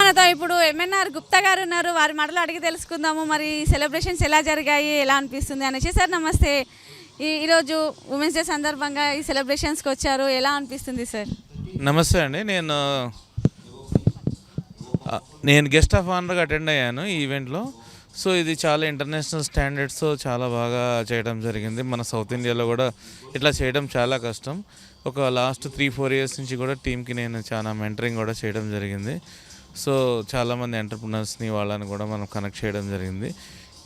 మనతో ఇప్పుడు ఎంఎన్ఆర్ గుప్తా గారు ఉన్నారు. వారి మాటలు అడిగి తెలుసుకుందాము. మరి సెలబ్రేషన్స్ ఎలా జరిగాయి, ఎలా అనిపిస్తుంది అనేసి. సార్ నమస్తే. ఈరోజు ఉమెన్స్ డే సందర్భంగా ఈ సెలబ్రేషన్స్కి వచ్చారు, ఎలా అనిపిస్తుంది సార్? నమస్తే అండి. నేను గెస్ట్ ఆఫ్ ఆనర్గా అటెండ్ అయ్యాను ఈ ఈవెంట్లో. సో ఇది చాలా ఇంటర్నేషనల్ స్టాండర్డ్స్ చాలా బాగా చేయడం జరిగింది. మన సౌత్ ఇండియాలో కూడా ఇట్లా చేయడం చాలా కష్టం. ఒక లాస్ట్ 3-4 ఇయర్స్ నుంచి కూడా టీంకి నేను చాలా మెంటరింగ్ కూడా చేయడం జరిగింది. సో చాలామంది ఎంటర్ప్రినర్స్ని వాళ్ళని కూడా మనం కనెక్ట్ చేయడం జరిగింది.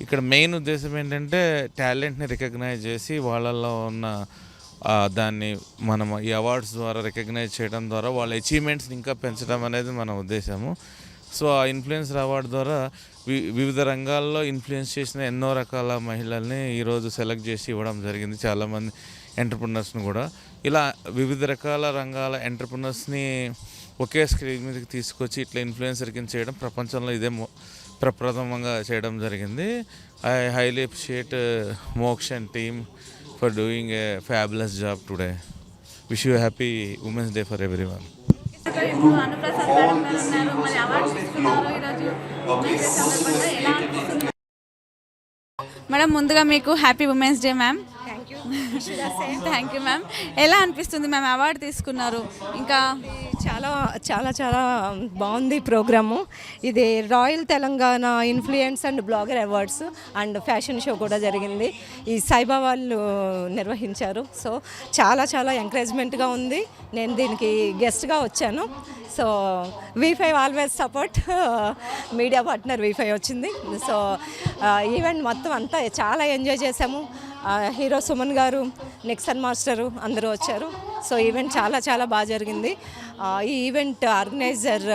ఇక్కడ మెయిన్ ఉద్దేశం ఏంటంటే టాలెంట్ని రికగ్నైజ్ చేసి వాళ్ళల్లో ఉన్న దాన్ని మనం ఈ అవార్డ్స్ ద్వారా రికగ్నైజ్ చేయడం ద్వారా వాళ్ళ అచీవ్మెంట్స్ని ఇంకా పెంచడం అనేది మన ఉద్దేశము. సో ఆ ఇన్ఫ్లుయెన్సర్ అవార్డు ద్వారా వివిధ రంగాల్లో ఇన్ఫ్లుయెన్స్ చేసిన ఎన్నో రకాల మహిళల్ని ఈరోజు సెలెక్ట్ చేసి ఇవ్వడం జరిగింది. చాలామంది ఎంటర్ప్రినర్స్ని కూడా ఇలా వివిధ రకాల రంగాల ఎంటర్ప్రినర్స్ని ఒకే స్క్రీన్ మీదకి తీసుకొచ్చి ఇట్లా ఇన్ఫ్లుయెన్సర్ కింద చేయడం ప్రపంచంలో ఇదే ప్రప్రథమంగా చేయడం జరిగింది. ఐ హైలీ అప్రిషియేట్ మోక్ష and team for doing a fabulous job today. Wish you happy women's day for everyone. Madam ముందుగా మీకు happy women's day ma'am. Thank you ma'am. ఎలా అనిపిస్తుంది మ్యామ్ అవార్డు తీసుకున్నారు? ఇంకా చాలా చాలా చాలా బాగుంది ప్రోగ్రాము. ఇది royal Telangana influence and blogger awards and fashion show కూడా జరిగింది. ఈ సైబా వాళ్ళు నిర్వహించారు. సో చాలా చాలా ఎంకరేజ్మెంట్గా ఉంది. నేను దీనికి గెస్ట్గా వచ్చాను. So V5 always support, media partner V5 వచ్చింది. సో ఈవెంట్ మొత్తం అంతా చాలా ఎంజాయ్ చేసాము. హీరో సుమన్ గారు, నిక్సన్ మాస్టరు అందరూ వచ్చారు. సో ఈవెంట్ చాలా చాలా బాగా జరిగింది. ఈ ఈవెంట్ ఆర్గనైజర్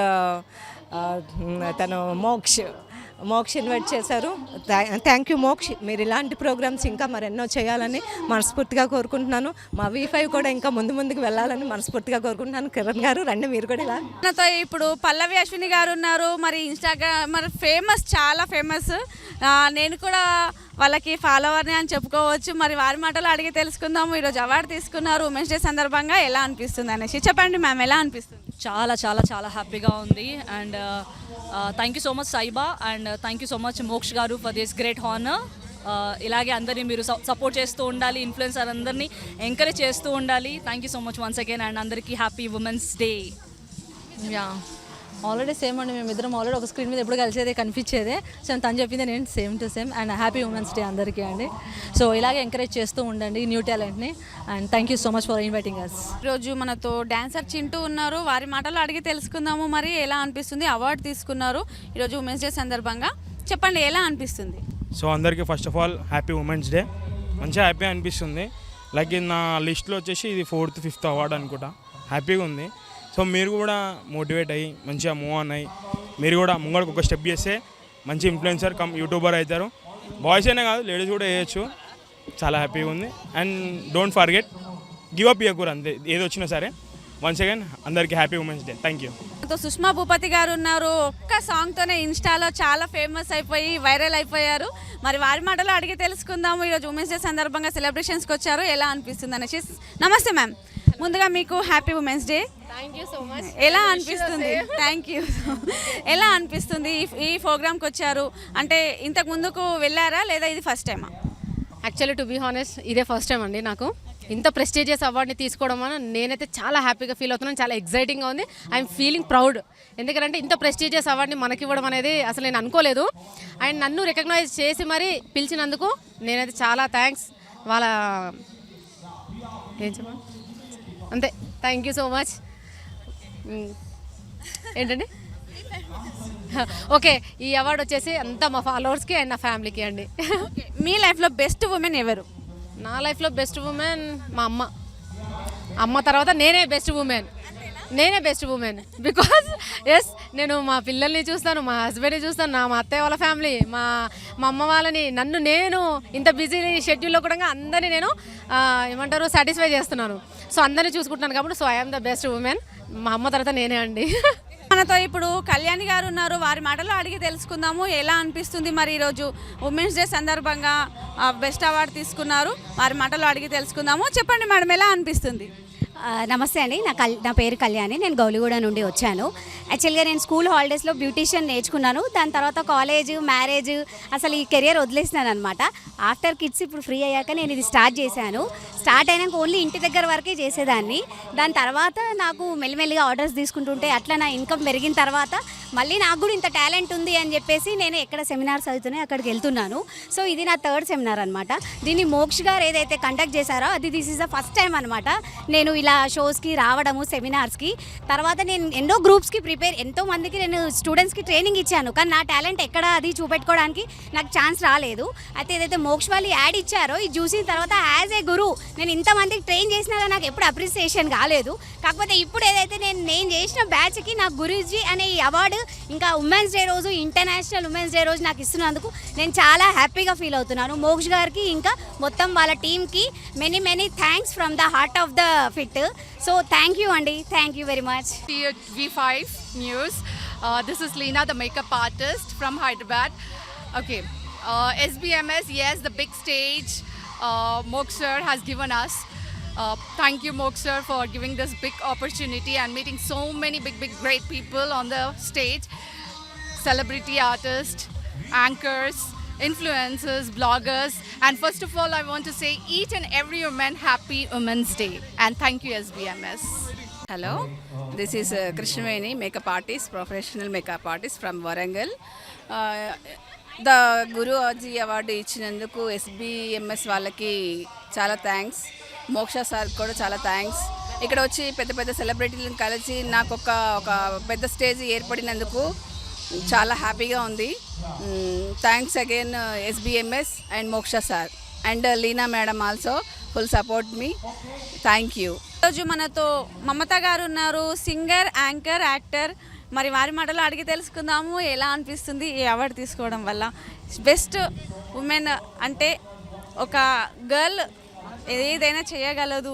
తను మోక్ష్ ఇన్వైట్ చేశారు. Thank you Moksh. మీరు ఇలాంటి ప్రోగ్రామ్స్ ఇంకా మరెన్నో చేయాలని మనస్ఫూర్తిగా కోరుకుంటున్నాను. మా V5 కూడా ఇంకా ముందుకు వెళ్ళాలని మనస్ఫూర్తిగా కోరుకుంటున్నాను. కిరణ్ గారు రండి మీరు కూడా. ఇలా ఇప్పుడు పల్లవి అశ్విని గారు ఉన్నారు. మరి ఇన్స్టాగ్రామ్ మరి ఫేమస్, చాలా ఫేమస్. నేను కూడా వాళ్ళకి ఫాలోవర్ని అని చెప్పుకోవచ్చు. మరి వారి మాటలు అడిగి తెలుసుకుందాము. ఈరోజు అవార్డు తీసుకున్నారు ఉమెన్స్ డే సందర్భంగా, ఎలా అనిపిస్తుంది అనేసి చెప్పండి మ్యామ్. ఎలా అనిపిస్తుంది? చాలా చాలా చాలా హ్యాపీగా ఉంది. And thank you so much Saiba, and thank you so much Moksh గారు ఫర్ దిస్ గ్రేట్ హానర్. ఇలాగే అందరినీ మీరు సపోర్ట్ చేస్తూ ఉండాలి, ఇన్ఫ్లుయెన్సర్ అందరినీ ఎంకరేజ్ చేస్తూ ఉండాలి. Thank you so much once again. And అందరికీ happy women's day. Yeah already same అండి. మేమిద్దరం ఆల్రెడీ ఒక స్క్రీన్ మీద ఎప్పుడు కలిసేదే కనిపించేదే. సో తను చెప్పింది నేను same to same. And happy women's day అందరికీ అండి. సో ఇలాగే ఎంకరేజ్ చేస్తూ ఉండండి న్యూ టాలెంట్ని. And thank you so much for inviting us. ఈరోజు మనతో డాన్సర్ చింటూ ఉన్నారు. వారి మాటలు అడిగి తెలుసుకుందాము. మరి ఎలా అనిపిస్తుంది? అవార్డు తీసుకున్నారు ఈరోజు ఉమెన్స్ డే సందర్భంగా, చెప్పండి ఎలా అనిపిస్తుంది? సో అందరికీ first of all happy women's day. మంచిగా హ్యాపీ అనిపిస్తుంది. లైక్ నా లిస్ట్లో వచ్చేసి ఇది 4th 5th అవార్డు అనుకుంటా. హ్యాపీగా ఉంది. సో మీరు కూడా మోటివేట్ అయ్యి మంచిగా మూవ్ ఆన్ అయ్యి మీరు కూడా ముంగడికి ఒక స్టెప్ చేస్తే మంచి ఇన్ఫ్లుయెన్సర్ కమ్ యూట్యూబర్ అవుతారు. బాయ్స్ అయినా కాదు, లేడీస్ కూడా వేయచ్చు. చాలా హ్యాపీగా ఉంది. And don't forget, give up ఇవ్వకూడదు అంతే, ఏది వచ్చినా సరే. వన్స్ అగైన్ అందరికీ happy women's day. Thank you. Sushma Bhupathi గారు ఉన్నారు. ఒక్క సాంగ్తోనే ఇన్స్టాలో చాలా ఫేమస్ అయిపోయి వైరల్ అయిపోయారు. మరి వారి మాటలు అడిగి తెలుసుకుందాము. ఈరోజు ఉమెన్స్ డే సందర్భంగా సెలబ్రేషన్స్కి వచ్చారు, ఎలా అనిపిస్తుంది అనేసి. నమస్తే మ్యామ్. ముందుగా మీకు happy women's day. Thank you so much. ఎలా అనిపిస్తుంది? Thank you. ఎలా అనిపిస్తుంది ఈ ప్రోగ్రామ్కి వచ్చారు అంటే? ఇంతకు ముందుకు వెళ్ళారా లేదా ఇది ఫస్ట్ టైమా? యాక్చువల్లీ టు బీ హానెస్ట్ ఇదే ఫస్ట్ టైం అండి నాకు ఇంత ప్రెస్టీజియస్ అవార్డుని తీసుకోవడం అని. నేనైతే చాలా హ్యాపీగా ఫీల్ అవుతున్నాను. చాలా ఎగ్జైటింగ్గా ఉంది. I'm feeling proud. ఎందుకంటే ఇంత ప్రెస్టీజియస్ అవార్డుని మనకి ఇవ్వడం అనేది అసలు నేను అనుకోలేదు. అండ్ నన్ను రికగ్నైజ్ చేసి మరీ పిలిచినందుకు నేనైతే చాలా థ్యాంక్స్. వాళ్ళ ఏం చెప్పండి అంతే. Thank you so much. ఏంటండి ఓకే, ఈ అవార్డు వచ్చేసి అంతా మా ఫాలోవర్స్కి అండ్ నా ఫ్యామిలీకి అండి. మీ లైఫ్లో బెస్ట్ ఉమెన్ ఎవరు? నా లైఫ్లో బెస్ట్ ఉమెన్ మా అమ్మ తర్వాత నేనే బెస్ట్ ఉమెన్. బికాజ్ ఎస్, నేను మా పిల్లల్ని చూస్తాను, మా హస్బెండ్ని చూస్తాను, మా అత్తయ్య వాళ్ళ ఫ్యామిలీ, మా అమ్మ వాళ్ళని, నేను ఇంత బిజీ షెడ్యూల్లో కూడా అందరినీ నేను ఏమంటారు సాటిస్ఫై చేస్తున్నాను. సో అందరినీ చూసుకుంటున్నాను కాబట్టి so I'm the best women. మా అమ్మ తర్వాత నేనే అండి. మనతో ఇప్పుడు కళ్యాణి గారు ఉన్నారు. వారి మాటలు అడిగి తెలుసుకుందాము, ఎలా అనిపిస్తుంది. మరి ఈరోజు ఉమెన్స్ డే సందర్భంగా బెస్ట్ అవార్డు తీసుకున్నారు. వారి మాటలు అడిగి తెలుసుకుందాము. చెప్పండి మేడం, ఎలా అనిపిస్తుంది? నమస్తే అండి, నా పేరు కళ్యాణి. నేను గౌలిగూడ నుండి వచ్చాను. యాక్చువల్గా నేను స్కూల్ హాలిడేస్లో బ్యూటీషియన్ నేర్చుకున్నాను. దాని తర్వాత కాలేజ్, మ్యారేజ్, అసలు ఈ కెరియర్ వదిలేసినాను అనమాట. ఆఫ్టర్ కిడ్స్ ఇప్పుడు ఫ్రీ అయ్యాక నేను ఇది స్టార్ట్ చేశాను. స్టార్ట్ అయినాక ఓన్లీ ఇంటి దగ్గర వరకే చేసేదాన్ని. దాని తర్వాత నాకు మెల్లిమెల్లిగా ఆర్డర్స్ తీసుకుంటుంటే అట్లా నా ఇన్కమ్ పెరిగిన తర్వాత మళ్ళీ నాకు కూడా ఇంత టాలెంట్ ఉంది అని చెప్పేసి నేను ఎక్కడ సెమినార్స్ అవుతున్నాయి అక్కడికి వెళ్తున్నాను. సో ఇది నా 3rd సెమినార్ అనమాట. దీన్ని మోక్ష్ గారు ఏదైతే కండక్ట్ చేశారో అది this is the first time అనమాట నేను ఇలా షోస్కి రావడము, సెమినార్స్కి. తర్వాత నేను ఎన్నో గ్రూప్స్కి ఎంతో మందికి నేను స్టూడెంట్స్కి ట్రైనింగ్ ఇచ్చాను. కానీ నా టాలెంట్ ఎక్కడ అది చూపెట్టుకోవడానికి నాకు ఛాన్స్ రాలేదు. అయితే ఏదైతే మోక్ష్ వాళ్ళు యాడ్ ఇచ్చారో ఇది చూసిన తర్వాత యాజ్ ఏ గురు నేను ఇంతమందికి ట్రైన్ చేసినా కానీ నాకు ఎప్పుడు అప్రిసియేషన్ కాలేదు. కాకపోతే ఇప్పుడు ఏదైతే నేను చేసిన బ్యాచ్కి నాకు గురూజీ అనే ఈ అవార్డు ఇంకా ఉమెన్స్ డే రోజు, ఇంటర్నేషనల్ ఉమెన్స్ డే రోజు నాకు ఇస్తున్నందుకు నేను చాలా హ్యాపీగా ఫీల్ అవుతున్నాను. మోక్ష్ గారికి ఇంకా మొత్తం వాళ్ళ టీమ్కి many thanks from the heart of the fit. So thank you అండి, thank you very much. V5 News. This is Leena, the makeup artist from Hyderabad. Okay, SBMS, yes, the big stage Moksh sir has given us. Thank you, Moksh sir, for giving this big opportunity and meeting so many big great people on the stage. Celebrity artists, anchors, influencers, bloggers, and first of all I want to say each and every woman happy Women's Day and thank you SBMS. Hello, this is Krishnaveni, makeup artist, professional makeup artist from Warangal. The Guruji award ఇచ్చినందుకు SBMS వాళ్ళకి చాలా thanks. మోక్ష sir కూడా చాలా thanks. ఇక్కడ వచ్చి పెద్ద సెలబ్రిటీలను కలిసి నాకు ఒక పెద్ద స్టేజ్ ఏర్పడినందుకు చాలా హ్యాపీగా ఉంది. Thanks again SBMS and Moksha sir and Leena madam also full support మీ. Thank you. ఈరోజు మనతో మమత గారు ఉన్నారు, సింగర్, యాంకర్, యాక్టర్. మరి వారి మాటలో అడిగి తెలుసుకుందాము ఎలా అనిపిస్తుంది ఈ అవార్డు తీసుకోవడం వల్ల. బెస్ట్ ఉమెన్ అంటే ఒక గర్ల్ ఏదైనా చేయగలదు,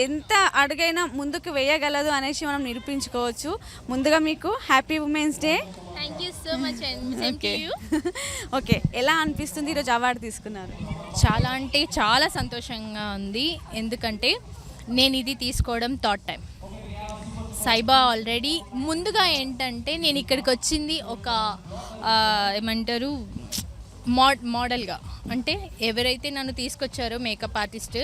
ఎంత అడుగైనా ముందుకు వేయగలదు అనేసి మనం నిరూపించుకోవచ్చు. ముందుగా మీకు happy women's day. Thank you so much and okay, ఎలా అనిపిస్తుంది ఈరోజు అవార్డు తీసుకున్నారు? చాలా అంటే చాలా సంతోషంగా ఉంది. ఎందుకంటే నేను ఇది తీసుకోవడం 3rd టైం. సైబా ఆల్రెడీ ముందుగా ఏంటంటే నేను ఇక్కడికి వచ్చింది ఒక ఏమంటారు మోడల్గా, అంటే ఎవరైతే నన్ను తీసుకొచ్చారో మేకప్ ఆర్టిస్ట్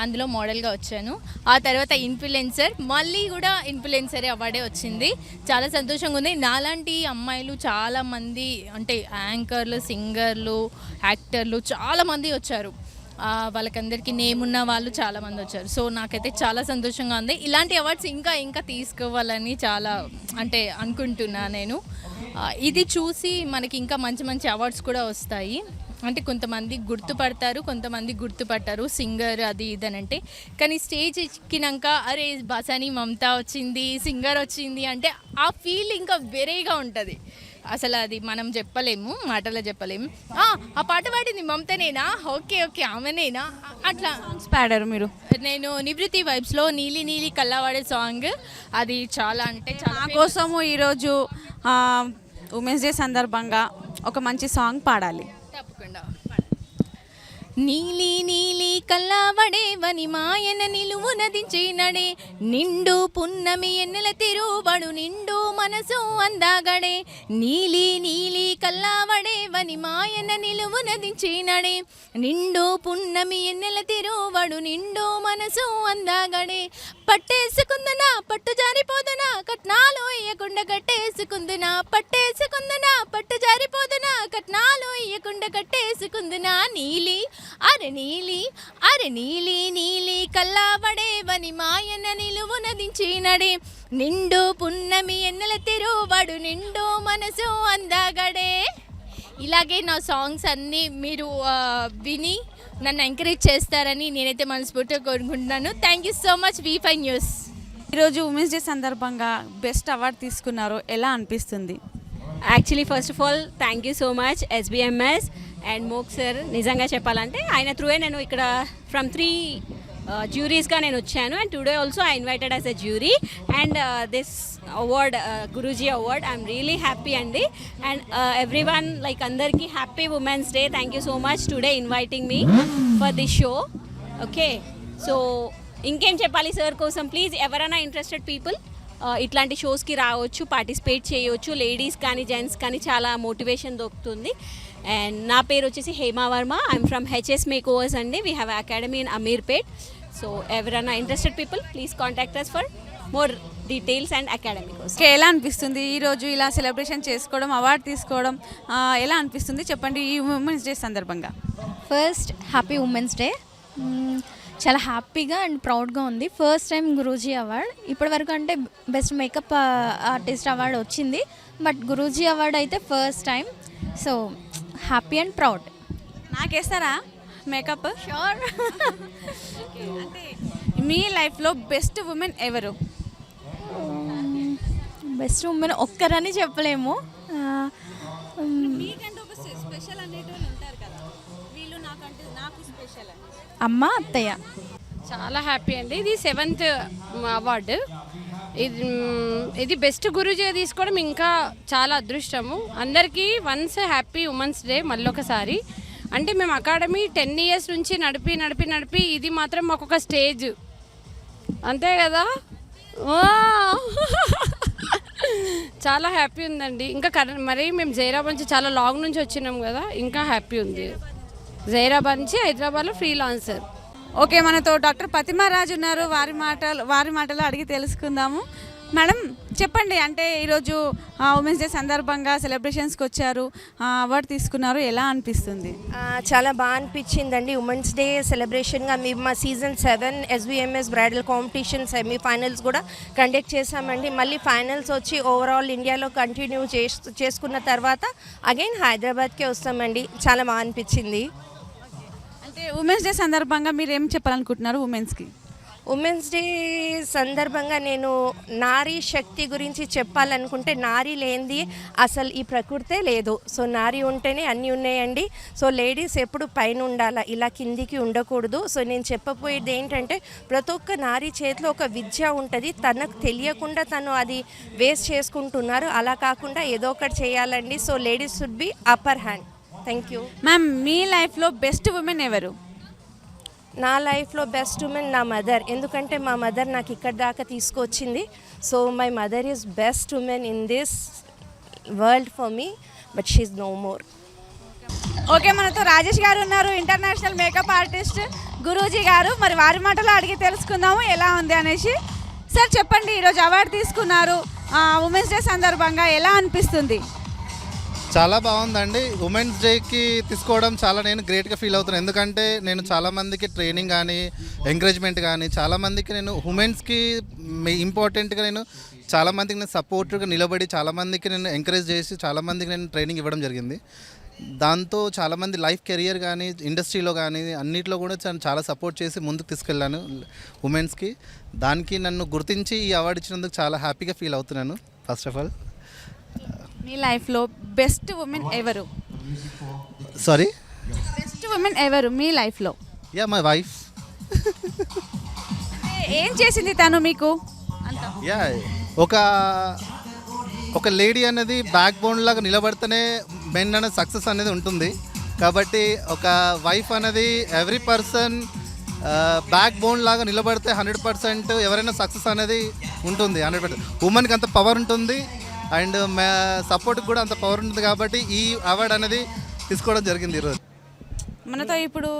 అందులో మోడల్గా వచ్చాను. ఆ తర్వాత ఇన్ఫ్లుయెన్సర్, మళ్ళీ కూడా ఇన్ఫ్లుయెన్సరే అవార్డే వచ్చింది. చాలా సంతోషంగా ఉంది. నాలాంటి అమ్మాయిలు చాలామంది అంటే యాంకర్లు, సింగర్లు, యాక్టర్లు చాలామంది వచ్చారు. వాళ్ళకందరికీ నేమ్ ఉన్న వాళ్ళు చాలామంది వచ్చారు. సో నాకైతే చాలా సంతోషంగా ఉంది. ఇలాంటి అవార్డ్స్ ఇంకా తీసుకోవాలని చాలా అంటే అనుకుంటున్నా నేను. ఇది చూసి మనకి ఇంకా మంచి అవార్డ్స్ కూడా వస్తాయి. అంటే కొంతమంది గుర్తుపడతారు, కొంతమంది గుర్తుపట్టారు సింగర్ అది ఇదనంటే. కానీ స్టేజ్ ఎక్కినాక అరే బాసాని మమత వచ్చింది, సింగర్ వచ్చింది అంటే ఆ ఫీల్ ఇంకా వేరేగా ఉంటుంది. అసలు అది మనం చెప్పలేము, మాటలో చెప్పలేము. ఆ పాట పాడింది మమతనేనా? ఓకే ఆమెనేనా? అట్లా పాడారు మీరు? నేను నివృత్తి వైబ్స్లో నీలి నీలి కల్లావాడే సాంగ్, అది చాలా అంటే చాలా కోసము ఈరోజు ఉమెన్స్ డే సందర్భంగా ఒక మంచి సాంగ్ పాడాలి. తప్పకుండా. నీలి నీలి కల్లావడే వని మాయన నిలువు నదించినడే, నిండు పున్నమి ఎన్నెల తిరువడు నిండు మనసు అందాగడే. నీలి నీలి కల్లావడే వని మాయన నిలువు నదించినడే, నిండు పున్నమి ఎన్నెల తిరువడు నిండు మనసు అందాగడే. పట్టేసుకుందునా పట్టు జారిపోదునా, కట్నాలు ఇయ్యకుండా కట్టేసుకుందునా, పట్టేసుకుందునా పట్టు జారిపోదునా, కట్నాలు ఇయ్యకుండా కట్టేసుకుందునా. నీలి అరే నీలి నీలి కల్లావడే వని మాయన నిలువు నదించినడే, నిండు పున్నమి ఎన్నెల తిరువడు నిండు మనసు అందాగడే. ఇలాగే నా సాంగ్స్ అన్నీ మీరు విని నన్ను ఎంకరేజ్ చేస్తారని నేనైతే మనస్ఫూర్తిగా కోరుకుంటున్నాను. Thank you so much V5 news. ఈరోజు ఉమెన్స్ డే సందర్భంగా బెస్ట్ అవార్డు తీసుకున్నారు, ఎలా అనిపిస్తుంది? Actually first of all thank you so much SBMS and Moksh sir. నిజంగా చెప్పాలంటే ఆయన త్రూయే నేను ఇక్కడ ఫ్రమ్ 3 జ్యూరీస్గా నేను వచ్చాను. And today also I invited as a jury and this award Guruji award I'm really happy అండి. అండ్ ఎవ్రీ వన్ లైక్ అందరికీ happy women's day. Thank you so much today inviting me for this show. Okay, so ఇంకేం చెప్పాలి sir కోసం, please ఎవరైనా interested people ఇట్లాంటి షోస్కి రావచ్చు, participate చేయవచ్చు. Ladies కానీ జెంట్స్ కానీ చాలా మోటివేషన్ దొరుకుతుంది. అండ్ నా పేరు వచ్చేసి Hema Varma. I'm from HS makeovers అండి. We have academy in Ameerpet. So ఎవరైనా interested people please contact us for more details and academy కోసం. ఎలా అనిపిస్తుంది ఈరోజు ఇలా సెలబ్రేషన్ చేసుకోవడం, అవార్డు తీసుకోవడం ఎలా అనిపిస్తుంది చెప్పండి ఈ ఉమెన్స్ డే సందర్భంగా? First happy women's day. చాలా హ్యాపీగా అండ్ ప్రౌడ్గా ఉంది. First time Guruji award. ఇప్పటివరకు అంటే బెస్ట్ మేకప్ ఆర్టిస్ట్ అవార్డు వచ్చింది, బట్ గురూజీ అవార్డ్ అయితే first time. So happy and proud. నాకేస్తారా మేకప్? షూర్. అంటే మీ లైఫ్లో బెస్ట్ ఉమెన్ ఎవరు? బెస్ట్ ఉమెన్ ఒక్కరని చెప్పలేము. స్పెషల్ అనేటువంటి ఉంటారు కదా, వీళ్ళు నాకంటే నాకు స్పెషల్ అని. అమ్మ, అత్తయ్య. చాలా హ్యాపీ అండి. ఇది 7th అవార్డు. ఇది బెస్ట్ గురూజీ తీసుకోవడం ఇంకా చాలా అదృష్టము. అందరికీ వన్స్ హ్యాపీ ఉమెన్స్ డే మళ్ళొకసారి. అంటే మేము అకాడమీ 10 years నుంచి నడిపి ఇది మాత్రం మాకు ఒక స్టేజ్, అంతే కదా. చాలా హ్యాపీ ఉందండి. ఇంకా మరి మేము జైరాబాద్ నుంచి చాలా లాంగ్ నుంచి వచ్చినాం కదా, ఇంకా హ్యాపీ ఉంది. జైరాబాద్ నుంచి హైదరాబాద్లో ఫ్రీలాన్సర్. ఓకే, మనతో డాక్టర్ ప్రతిమారాజు ఉన్నారు. వారి మాటలు అడిగి తెలుసుకుందాము. మేడం చెప్పండి, అంటే ఈరోజు ఉమెన్స్ డే సందర్భంగా సెలబ్రేషన్స్కి వచ్చారు, అవార్డు తీసుకున్నారు, ఎలా అనిపిస్తుంది? చాలా బాగా అనిపించిందండి. ఉమెన్స్ డే సెలబ్రేషన్గా మేము మా సీజన్ 7 ఎస్బీఎంఎస్ బ్రైడల్ కాంపిటీషన్ సెమీఫైనల్స్ కూడా కండక్ట్ చేశామండి. మళ్ళీ ఫైనల్స్ వచ్చి ఓవరాల్ ఇండియాలో కంటిన్యూ చేసుకున్న తర్వాత అగైన్ హైదరాబాద్కే వస్తామండి. చాలా బాగా అనిపించింది. అంటే ఉమెన్స్ డే సందర్భంగా మీరు ఏం చెప్పాలనుకుంటున్నారు ఉమెన్స్కి? ఉమెన్స్ డే సందర్భంగా నేను నారీ శక్తి గురించి చెప్పాలనుకుంటే, నారీ లేనిది అసలు ఈ ప్రకృతే లేదు. సో నారీ ఉంటేనే అన్నీ ఉన్నాయండి. సో లేడీస్ ఎప్పుడు పైన ఉండాలా, ఇలా కిందికి ఉండకూడదు. సో నేను చెప్పబోయేది ఏంటంటే, ప్రతి ఒక్క నారీ చేతిలో ఒక విద్య ఉంటుంది. తనకు తెలియకుండా తను అది వేస్ట్ చేసుకుంటున్నారు. అలా కాకుండా ఏదో ఒకటి చేయాలండి. So ladies should be upper hand. Thank you ma'am. మీ లైఫ్లో బెస్ట్ ఉమెన్ ఎవరు? నా లైఫ్లో బెస్ట్ ఉమెన్ నా మదర్. ఎందుకంటే మా మదర్ నాకు ఇక్కడ దాకా తీసుకొచ్చింది. So my mother is best women in this world for me, but she no more. Okay, మనతో రాజేష్ గారు ఉన్నారు, ఇంటర్నేషనల్ మేకప్ ఆర్టిస్ట్ గురూజీ గారు. మరి వారి మాటలో అడిగి తెలుసుకుందాము ఎలా ఉంది అనేసి. సార్ చెప్పండి, ఈరోజు అవార్డు తీసుకున్నారు, ఉమెన్స్ డే సందర్భంగా ఎలా అనిపిస్తుంది? చాలా బాగుందండి. ఉమెన్స్ డేకి తీసుకోవడం చాలా నేను గ్రేట్గా ఫీల్ అవుతున్నాను. ఎందుకంటే నేను చాలామందికి ట్రైనింగ్ కానీ ఎంకరేజ్మెంట్ కానీ చాలామందికి నేను ఉమెన్స్కి ఇంపార్టెంట్గా నేను చాలామందికి నేను సపోర్ట్గా నిలబడి చాలామందికి నేను ఎంకరేజ్ చేసి చాలామందికి నేను ట్రైనింగ్ ఇవ్వడం జరిగింది. దాంతో చాలామంది లైఫ్ కెరియర్ కానీ ఇండస్ట్రీలో కానీ అన్నిట్లో కూడా చాలా సపోర్ట్ చేసి ముందుకు తీసుకెళ్ళాను ఉమెన్స్కి. దానికి నన్ను గుర్తించి ఈ అవార్డు ఇచ్చినందుకు చాలా హ్యాపీగా ఫీల్ అవుతున్నాను. ఫస్ట్ ఆఫ్ ఆల్, మీ లైఫ్లో బెస్ట్ ఉమెన్ ఎవరు? సారీ, బెస్ట్ ఉమెన్ ఎవరు మీ లైఫ్లో? Yeah, my wife. ఏం చేసింది తను మీకు? యా, ఒక లేడీ అనేది బ్యాక్ బోన్ లాగా నిలబడితేనే మెన్ అనేది సక్సెస్ అనేది ఉంటుంది. కాబట్టి ఒక వైఫ్ అనేది ఎవ్రీ పర్సన్ బ్యాక్ బోన్ లాగా నిలబడితే 100% ఎవరైనా సక్సెస్ అనేది ఉంటుంది. 100% ఉమెన్కి అంత పవర్ ఉంటుంది అండ్ సపోర్ట్కి కూడా అంత పవర్ ఉంటుంది. కాబట్టి ఈ అవార్డు అనేది తీసుకోవడం జరిగింది ఈరోజు. మనతో ఇప్పుడు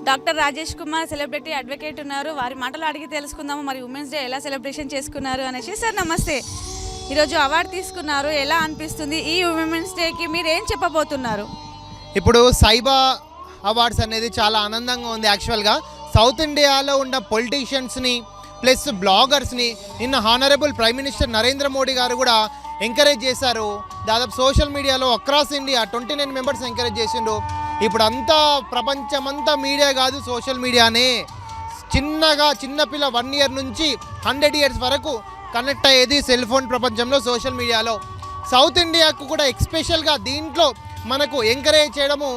doctor Rajesh Kumar celebrity advocate ఉన్నారు. వారి మాటలు అడిగి తెలుసుకుందాము మరి ఉమెన్స్ డే ఎలా సెలబ్రేషన్ చేసుకున్నారు అనేసి. సార్ నమస్తే, ఈరోజు అవార్డు తీసుకున్నారు, ఎలా అనిపిస్తుంది? ఈ ఉమెన్స్ డేకి మీరు ఏం చెప్పబోతున్నారు? ఇప్పుడు సైబా అవార్డ్స్ అనేది చాలా ఆనందంగా ఉంది. యాక్చువల్గా సౌత్ ఇండియాలో ఉన్న పొలిటీషియన్స్ని ప్లస్ బ్లాగర్స్ని నిన్న honourable prime minister Narendra Modi గారు కూడా ఎంకరేజ్ చేశారు. దాదాపు సోషల్ మీడియాలో అక్రాస్ ఇండియా 29 మెంబర్స్ ఎంకరేజ్ చేసిండ్రు. ఇప్పుడు అంతా ప్రపంచమంతా మీడియా కాదు, సోషల్ మీడియానే. చిన్నపిల్ల 1 year నుంచి 100 years వరకు కనెక్ట్ అయ్యేది సెల్ ఫోన్ ప్రపంచంలో, సోషల్ మీడియాలో. సౌత్ ఇండియాకు కూడా ఎక్స్పెషల్గా దీంట్లో మనకు ఎంకరేజ్ చేయడము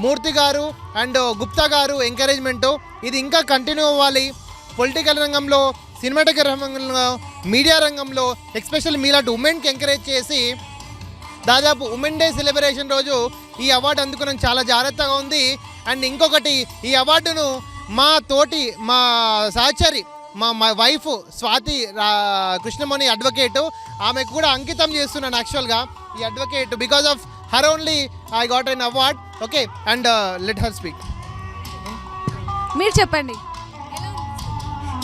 మూర్తి గారు అండ్ గుప్తా గారు ఎంకరేజ్మెంటు. ఇది ఇంకా కంటిన్యూ అవ్వాలి. పొలిటికల్ రంగంలో, సినిమాటిక్ రంగంలో, మీడియా రంగంలో ఎస్పెషల్ మీలాంటి ఉమెన్కి ఎంకరేజ్ చేసి దాదాపు ఉమెన్ డే సెలబ్రేషన్ రోజు ఈ అవార్డు అందుకుని చాలా జాగ్రత్తగా ఉంది. అండ్ ఇంకొకటి, ఈ అవార్డును మా సహచరి మా వైఫ్ స్వాతి కృష్ణమణి అడ్వకేటు, ఆమెకు కూడా అంకితం చేస్తున్నాను యాక్చువల్గా ఈ advocate. Because of her only I got an award. Okay, and let her speak. మీరు చెప్పండి.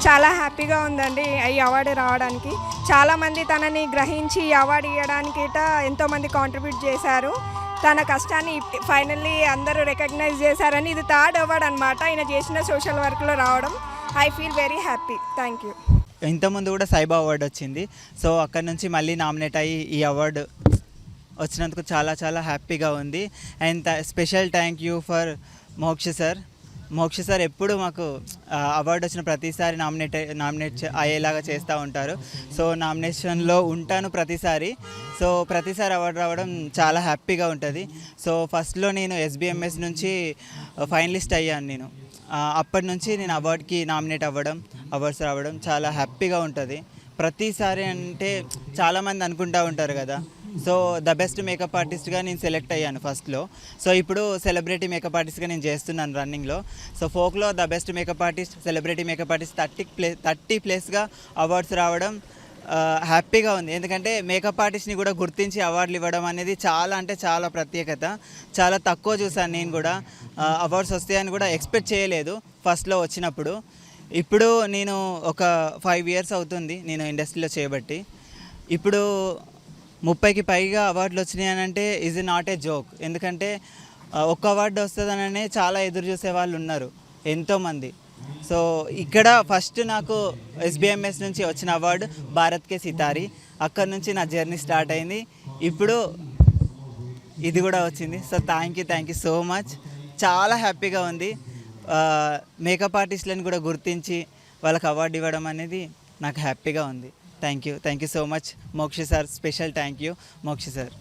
చాలా హ్యాపీగా ఉందండి ఈ అవార్డు రావడానికి. చాలామంది తనని గ్రహించి ఈ అవార్డు ఇవ్వడానికి ఎంతోమంది కాంట్రిబ్యూట్ చేశారు. తన కష్టాన్ని ఫైనల్లీ అందరూ రికగ్నైజ్ చేశారని. ఇది 3rd అవార్డు అనమాట ఆయన చేసిన సోషల్ వర్క్లో రావడం. I feel very happy. Thank you. ఇంతకుముందు కూడా సైబా అవార్డు వచ్చింది. సో అక్కడ నుంచి మళ్ళీ నామినేట్ అయ్యి ఈ అవార్డు వచ్చినందుకు చాలా చాలా హ్యాపీగా ఉంది. And special thank you for మోక్ష సార్ ఎప్పుడు మాకు అవార్డు వచ్చిన ప్రతిసారి నామినేట్ అయ్యేలాగా చేస్తూ ఉంటారు. సో నామినేషన్లో ఉంటాను ప్రతిసారి. సో ప్రతిసారి అవార్డు రావడం చాలా హ్యాపీగా ఉంటుంది. సో ఫస్ట్లో నేను SBMS నుంచి ఫైనలిస్ట్ అయ్యాను. నేను అప్పటి నుంచి నేను అవార్డుకి నామినేట్ అవార్డ్స్ రావడం చాలా హ్యాపీగా ఉంటుంది. ప్రతిసారి అంటే చాలామంది అనుకుంటూ ఉంటారు కదా. సో ద బెస్ట్ మేకప్ ఆర్టిస్ట్గా నేను సెలెక్ట్ అయ్యాను ఫస్ట్లో. సో ఇప్పుడు సెలబ్రిటీ మేకప్ ఆర్టిస్ట్గా నేను చేస్తున్నాను రన్నింగ్లో. సో ఫోక్లో the best makeup artist, celebrity makeup artist 30 ప్లేస్గా అవార్డ్స్ రావడం హ్యాపీగా ఉంది. ఎందుకంటే మేకప్ ఆర్టిస్ట్ని కూడా గుర్తించి అవార్డులు ఇవ్వడం అనేది చాలా అంటే చాలా ప్రత్యేకత. చాలా తక్కువ చూసాను నేను కూడా. అవార్డ్స్ వస్తాయని కూడా ఎక్స్పెక్ట్ చేయలేదు ఫస్ట్లో వచ్చినప్పుడు. ఇప్పుడు నేను ఒక 5 years అవుతుంది నేను ఇండస్ట్రీలో చేయబట్టి. ఇప్పుడు 30కి పైగా అవార్డులు వచ్చినాయి అని అంటే ఈజ్ నాట్ ఏ జోక్. ఎందుకంటే ఒక్క అవార్డు వస్తుందననే చాలా ఎదురు చూసే వాళ్ళు ఉన్నారు ఎంతోమంది. సో ఇక్కడ ఫస్ట్ నాకు SBMS నుంచి వచ్చిన అవార్డు భారత్కే సితారి. అక్కడ నుంచి నా జర్నీ స్టార్ట్ అయింది. ఇప్పుడు ఇది కూడా వచ్చింది. So thank you so much. చాలా హ్యాపీగా ఉంది. మేకప్ ఆర్టిస్టులను కూడా గుర్తించి వాళ్ళకి అవార్డు ఇవ్వడం అనేది నాకు హ్యాపీగా ఉంది. థ్యాంక్ యూ సో మచ్ మోక్ష సార్. స్పెషల్ థ్యాంక్ యూ మోక్ష సార్.